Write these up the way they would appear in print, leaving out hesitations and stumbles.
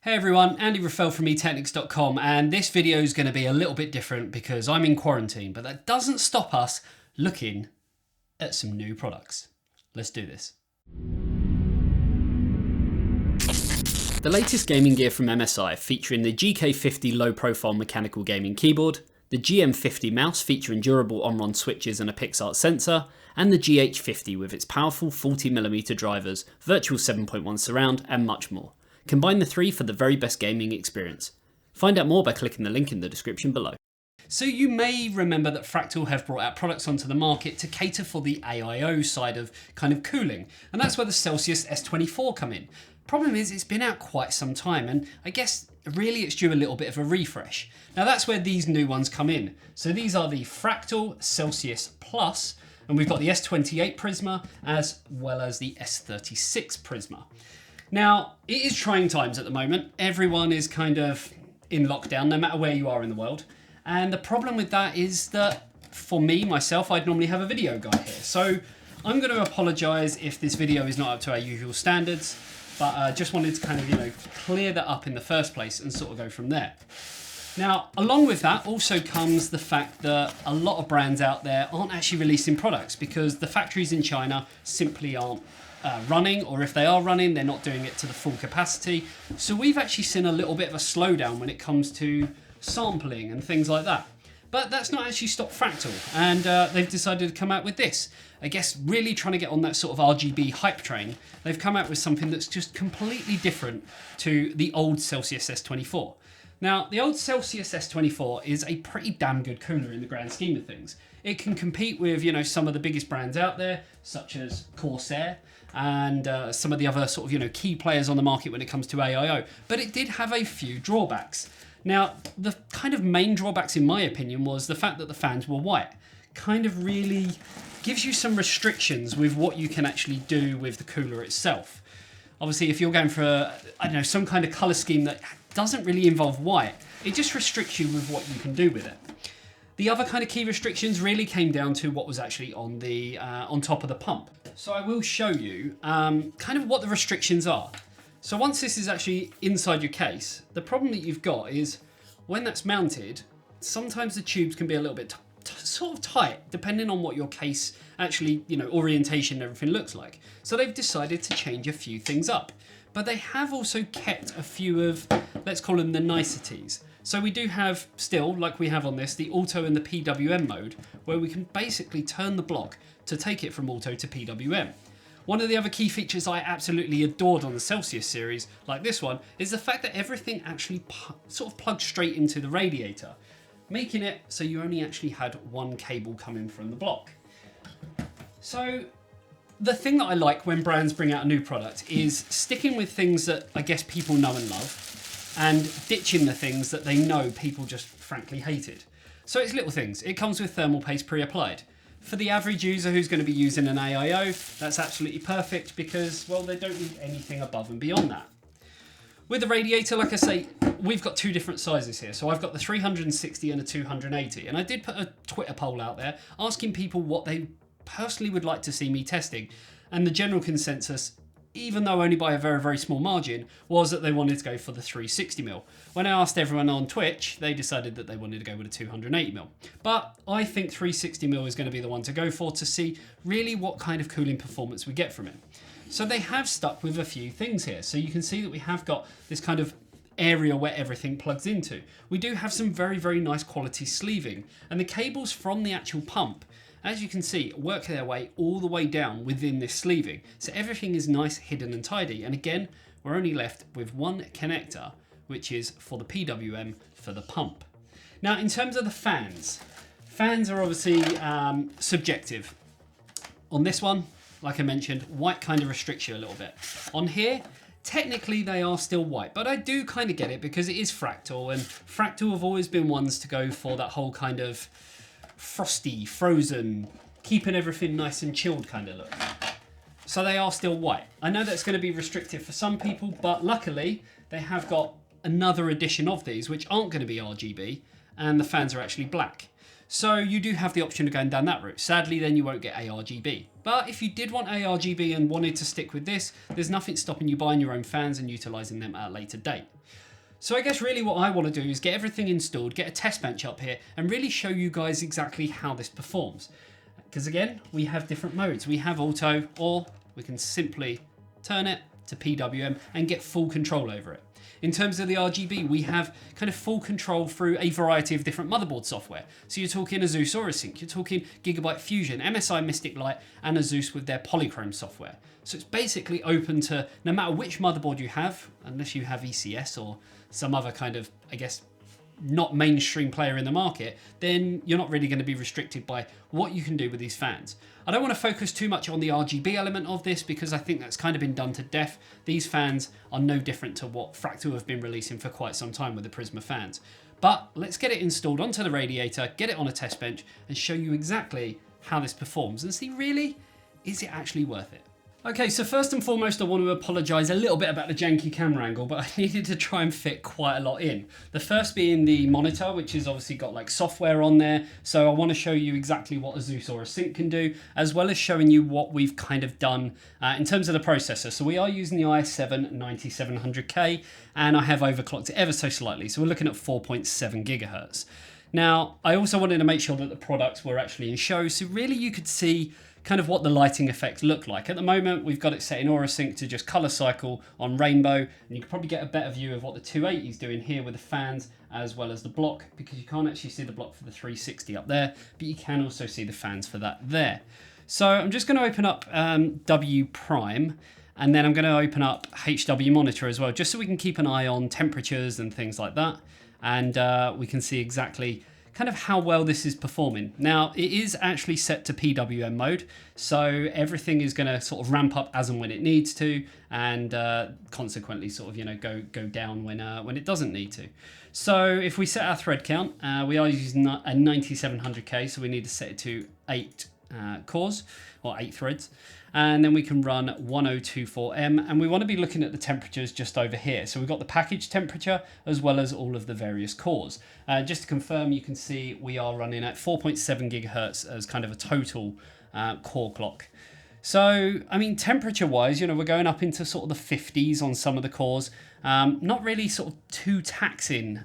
Hey everyone, Andy Raffel from eTeknix.com, and this video is going to be a little bit different because I'm in quarantine, but that doesn't stop us looking at some new products. Let's do this. The latest gaming gear from MSI featuring the GK50 low-profile mechanical gaming keyboard, the GM50 mouse featuring durable on-run switches and a PixArt sensor, and the GH50 with its powerful 40mm drivers, virtual 7.1 surround, and much more. Combine the three for the very best gaming experience. Find out more by clicking the link in the description below. So you may remember that Fractal have brought out products onto the market to cater for the AIO side of kind of cooling, and that's where the Celsius S28 come in. Problem is, it's been out quite some time, and I guess really it's due a little bit of a refresh. Now that's where these new ones come in. So these are the Fractal Celsius Plus, and we've got the S28 Prisma as well as the S36 Prisma. Now, it is trying times at the moment. Everyone is kind of in lockdown, no matter where you are in the world. And the problem with that is that for me, myself, I'd normally have a video guide here. So I'm going to apologize if this video is not up to our usual standards, but I just wanted to kind of, clear that up in the first place and sort of go from there. Now, along with that also comes the fact that a lot of brands out there aren't actually releasing products because the factories in China simply aren't running, or if they are running, they're not doing it to the full capacity. So we've actually seen a little bit of a slowdown when it comes to sampling and things like that. But that's not actually stopped Fractal, and they've decided to come out with this. I guess really trying to get on that sort of RGB hype train, they've come out with something that's just completely different to the old Celsius S28. Now, the old Celsius S28 is a pretty damn good cooler in the grand scheme of things. It can compete with, some of the biggest brands out there, such as Corsair, and some of the other sort of, key players on the market when it comes to AIO. But it did have a few drawbacks. Now, the kind of main drawbacks, in my opinion, was the fact that the fans were white. Kind of really gives you some restrictions with what you can actually do with the cooler itself. Obviously, if you're going for, some kind of colour scheme that doesn't really involve white, it just restricts you with what you can do with it. The other kind of key restrictions really came down to what was actually on the on top of the pump. So I will show you kind of what the restrictions are. So once this is actually inside your case, the problem that you've got is when that's mounted, sometimes the tubes can be a little bit sort of tight, depending on what your case actually, orientation and everything looks like. So they've decided to change a few things up. But they have also kept a few of, let's call them the niceties. So we do have still, like we have on this, the auto and the PWM mode, where we can basically turn the block to take it from auto to PWM. One of the other key features I absolutely adored on the Celsius series, like this one, is the fact that everything actually sort of plugs straight into the radiator, making it so you only actually had one cable coming from the block. So the thing that I like when brands bring out a new product is sticking with things that I guess people know and love, and ditching the things that they know people just frankly hated. So it's little things. It comes with thermal paste pre-applied. For the average user who's going to be using an AIO, that's absolutely perfect because, well, they don't need anything above and beyond that. With the radiator, like I say, we've got two different sizes here. So I've got the 360 and a 280. And I did put a Twitter poll out there asking people what they personally would like to see me testing. And the general consensus, even though only by a very, very small margin, was that they wanted to go for the 360mm. When I asked everyone on Twitch, they decided that they wanted to go with a 280mm. But I think 360mm is going to be the one to go for to see really what kind of cooling performance we get from it. So they have stuck with a few things here. So you can see that we have got this kind of area where everything plugs into. We do have some very, very nice quality sleeving, and the cables from the actual pump, as you can see, work their way all the way down within this sleeving. So everything is nice, hidden and tidy. And again, we're only left with one connector, which is for the PWM for the pump. Now, in terms of the fans are obviously subjective. On this one, like I mentioned, white kind of restricts you a little bit. On here, technically they are still white, but I do kind of get it because it is Fractal, and Fractal have always been ones to go for that whole kind of frosty, frozen, keeping everything nice and chilled kind of look. So they are still white. I know that's going to be restrictive for some people, but luckily they have got another edition of these which aren't going to be RGB, and the fans are actually black. So you do have the option of going down that route. Sadly, then you won't get ARGB. But if you did want ARGB and wanted to stick with this, there's nothing stopping you buying your own fans and utilizing them at a later date. So I guess really what I want to do is get everything installed, get a test bench up here, and really show you guys exactly how this performs. Because again, we have different modes. We have auto, or we can simply turn it to PWM and get full control over it. In terms of the RGB, we have kind of full control through a variety of different motherboard software. So you're talking Asus Aurosync, you're talking Gigabyte Fusion, MSI Mystic Light, and Asus with their Polychrome software. So it's basically open to no matter which motherboard you have, unless you have ECS or some other kind of, I guess, not mainstream player in the market, then you're not really going to be restricted by what you can do with these fans. I don't want to focus too much on the RGB element of this because I think that's kind of been done to death. These fans are no different to what Fractal have been releasing for quite some time with the Prisma fans. But let's get it installed onto the radiator, get it on a test bench, and show you exactly how this performs and see really, is it actually worth it? Okay, so first and foremost, I want to apologise a little bit about the janky camera angle, but I needed to try and fit quite a lot in. The first being the monitor, which has obviously got like software on there. So I want to show you exactly what Asus Aurosync can do, as well as showing you what we've kind of done in terms of the processor. So we are using the i7-9700K, and I have overclocked it ever so slightly. So we're looking at 4.7 gigahertz. Now, I also wanted to make sure that the products were actually in show, so really you could see kind of what the lighting effects look like. At the moment, we've got it set in Aurosync to just color cycle on rainbow, and you can probably get a better view of what the 280 is doing here with the fans as well as the block, because you can't actually see the block for the 360 up there, but you can also see the fans for that there. So I'm just going to open up W Prime, and then I'm going to open up HW Monitor as well, just so we can keep an eye on temperatures and things like that, and we can see exactly kind of how well this is performing. Now, it is actually set to PWM mode, so everything is going to sort of ramp up as and when it needs to, and consequently sort of, you know, go down when it doesn't need to. So if we set our thread count, we are using a 9700K, so we need to set it to 8 cores, or 8 threads. And then we can run 1024M, and we want to be looking at the temperatures just over here. So we've got the package temperature as well as all of the various cores. Just to confirm, you can see we are running at 4.7 gigahertz as kind of a total core clock. So, I mean, temperature wise, you know, we're going up into sort of the 50s on some of the cores. Not really sort of too taxing,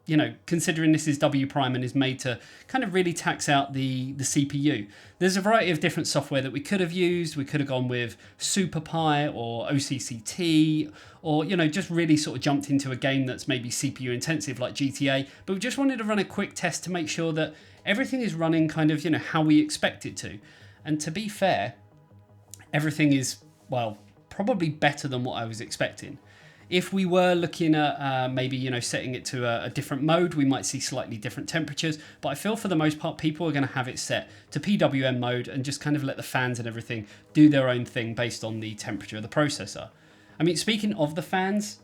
you know, considering this is W Prime and is made to kind of really tax out the CPU. There's a variety of different software that we could have used. We could have gone with SuperPi or OCCT, or, you know, just really sort of jumped into a game that's maybe CPU intensive like GTA. But we just wanted to run a quick test to make sure that everything is running kind of, you know, how we expect it to. And to be fair, everything is, well, probably better than what I was expecting. If we were looking at maybe, you know, setting it to a different mode, we might see slightly different temperatures. But I feel for the most part, people are going to have it set to PWM mode and just kind of let the fans and everything do their own thing based on the temperature of the processor. I mean, speaking of the fans,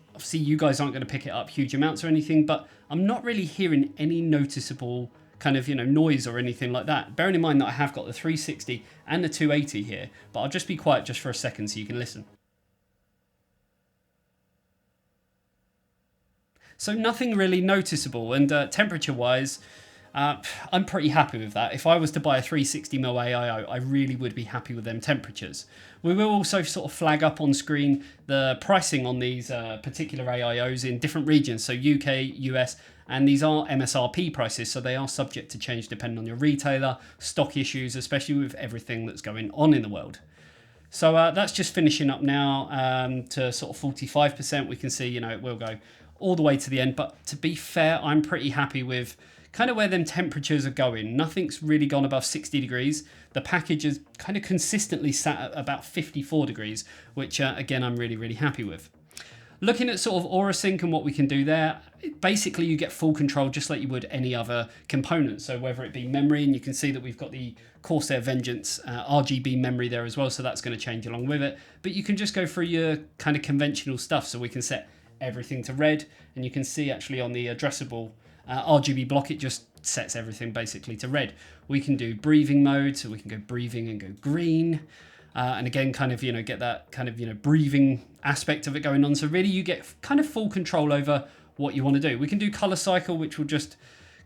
obviously you guys aren't going to pick it up huge amounts or anything, but I'm not really hearing any noticeable kind of, you know, noise or anything like that. Bearing in mind that I have got the 360 and the 280 here, but I'll just be quiet just for a second so you can listen. So nothing really noticeable, and temperature-wise, I'm pretty happy with that. If I was to buy a 360mm AIO, I really would be happy with them temperatures. We will also sort of flag up on screen the pricing on these particular AIOs in different regions, so UK, US, and these are MSRP prices, so they are subject to change depending on your retailer, stock issues, especially with everything that's going on in the world. So that's just finishing up now to sort of 45%. We can see, you know, it will go all the way to the end, but to be fair, I'm pretty happy with kind of where them temperatures are going. Nothing's really gone above 60 degrees. The package is kind of consistently sat at about 54 degrees, which again, I'm really, really happy with. Looking at sort of Aurosync and what we can do there, basically you get full control just like you would any other component. So whether it be memory, and you can see that we've got the Corsair Vengeance RGB memory there as well, so that's going to change along with it. But you can just go through your kind of conventional stuff, so we can set everything to red, and you can see actually on the addressable RGB block it just sets everything basically to red. We can do breathing mode, so we can go breathing and go green, and again kind of, you know, get that kind of, you know, breathing aspect of it going on. So really you get kind of full control over what you want to do. We can do color cycle, which will just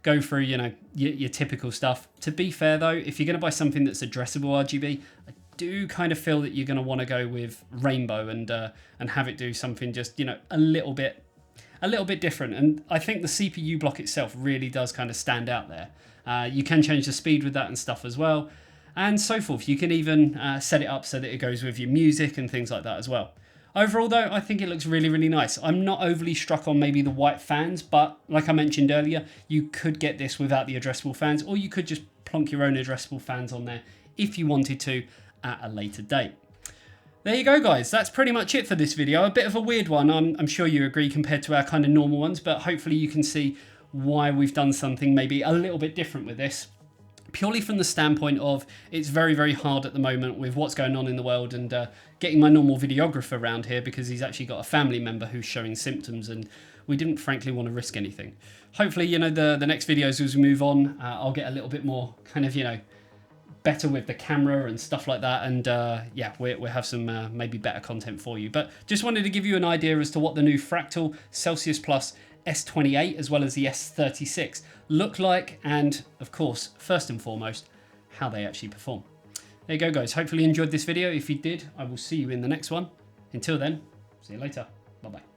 go through, you know, your typical stuff. To be fair though, if you're going to buy something that's addressable RGB, I do kind of feel that you're going to want to go with rainbow and have it do something just, you know, a little bit different. And I think the CPU block itself really does kind of stand out there. You can change the speed with that and stuff as well, and so forth. You can even set it up so that it goes with your music and things like that as well. Overall though, I think it looks really, really nice. I'm not overly struck on maybe the white fans, but like I mentioned earlier, you could get this without the addressable fans, or you could just plonk your own addressable fans on there if you wanted to at a later date. There you go, guys. That's pretty much it for this video. A bit of a weird one, I'm sure you agree, compared to our kind of normal ones, but hopefully you can see why we've done something maybe a little bit different with this. Purely from the standpoint of it's very, very hard at the moment with what's going on in the world, and getting my normal videographer around here because he's actually got a family member who's showing symptoms, and we didn't frankly want to risk anything. Hopefully, you know, the next videos as we move on, I'll get a little bit more kind of, you know, better with the camera and stuff like that, and yeah, we'll have some maybe better content for you. But just wanted to give you an idea as to what the new Fractal Celsius Plus S28 as well as the S36 look like, and of course, first and foremost, how they actually perform. There you go, guys. Hopefully you enjoyed this video. If you did, I will see you in the next one. Until then, see you later. Bye-bye.